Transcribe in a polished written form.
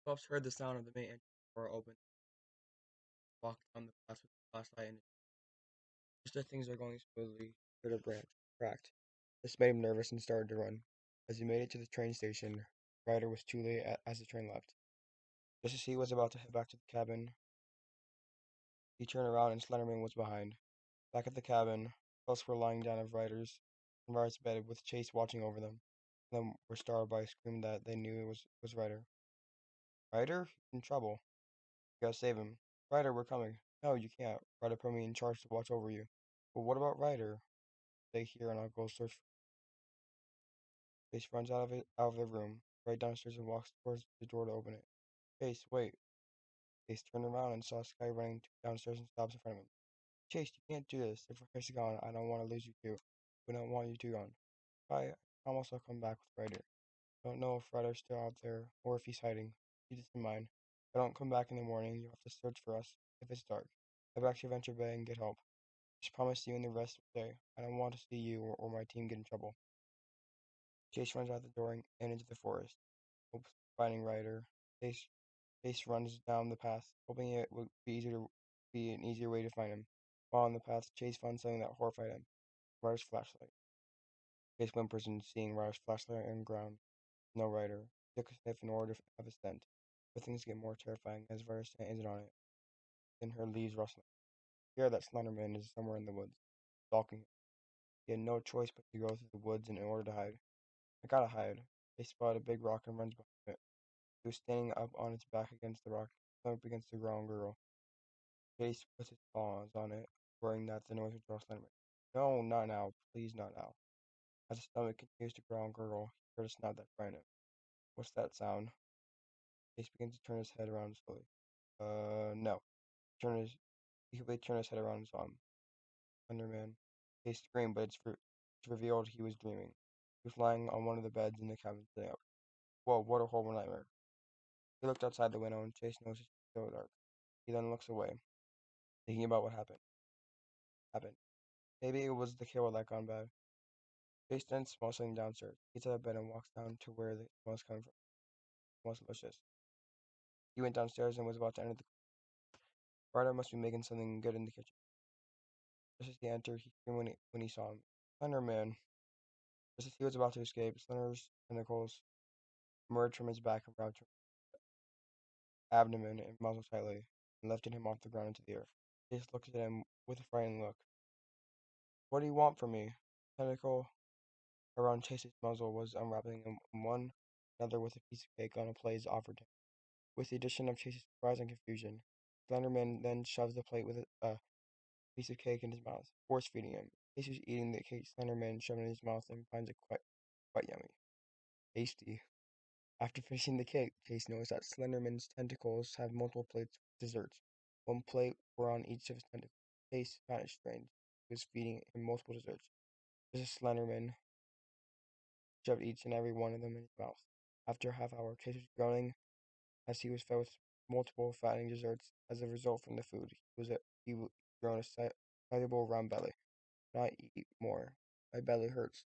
Pups heard the sound of the main entrance door open, walked down the path with the flashlight and just as things are going smoothly, heard a branch cracked. This made him nervous and started to run. As he made it to the train station, Ryder was too late as the train left. Just as he was about to head back to the cabin, he turned around and Slenderman was behind. Back at the cabin, both were lying down of Ryder's bed with Chase watching over them. Then were startled by a scream that they knew was Ryder. Ryder? He's in trouble. You gotta save him. Ryder, we're coming. No, you can't. Ryder put me in charge to watch over you. But what about Ryder? Stay here and I'll go search for Chase runs out of the room, right downstairs and walks towards the door to open it. Chase, wait. Chase turned around and saw Skye running downstairs and stops in front of him. Chase, you can't do this. If Chris is gone, I don't want to lose you too. We don't want you to gone. I promise I'll come back with Ryder. I don't know if Ryder's still out there or if he's hiding. Keep this in mind. If I don't come back in the morning, you'll have to search for us if it's dark. Head back to Venture Bay and get help. Just promise you and the rest will stay. I don't want to see you or my team get in trouble. Chase runs out the door and into the forest, hopes of finding Ryder. Chase, Chase runs down the path, hoping it would be an easier way to find him. While on the path, Chase finds something that horrified him. Ryder's flashlight. Chase whimpers in seeing Ryder's flashlight on the ground. No Ryder. He took a sniff in order to have a scent. But things get more terrifying as Ryder's scent isn't on it. Then her leaves rustling. Here that Slenderman is somewhere in the woods, stalking him. He had no choice but to go through the woods in order to hide. I gotta hide. He spotted a big rock and runs behind it. He was standing up on its back against the rock, up against the ground girl. Chase puts his paws on it, worrying that the noise would draw Slenderman. No, not now. Please, not now. As the stomach continues to grow and gurgle, he heard a snap that frightened him. What's that sound? Chase begins to turn his head around slowly. No. He completely turned his head around and saw him. Slenderman. Chase screamed, but it's revealed he was dreaming. He was lying on one of the beds in the cabin, sitting up. Whoa, what a horrible nightmare. He looked outside the window and Chase noticed it was still dark. He then looks away, thinking about what happened. Maybe it was the killer that gone bad. Chase then smells something downstairs. He gets out of bed and walks down to where the smell is coming from. It smells delicious. He went downstairs and was about to enter the Ryder must be making something good in the kitchen. Just as he entered, he screamed when he saw him. Slenderman. Just as he was about to escape, Slender's tentacles emerged from his back and wrapped his abdomen and muzzle tightly, and lifted him off the ground into the air. Chase looked at him with a frightened look. What do you want from me? The tentacle around Chase's muzzle was unwrapping, and one another with a piece of cake on a plate offered to him. With the addition of Chase's surprise and confusion, Slenderman then shoves the plate with a piece of cake in his mouth, force feeding him. Chase was eating the cake Slenderman shoved in his mouth and finds it quite yummy. Tasty. After finishing the cake, Chase noticed that Slenderman's tentacles have multiple plates of desserts. One plate were on each of his tentacles. Chase found it strange. He was feeding him multiple desserts. Just as Slenderman shoved each and every one of them in his mouth. After a half hour, Chase was groaning as he was fed with multiple fattening desserts. As a result from the food, he grown a sizable round belly. Not eat more. My belly hurts.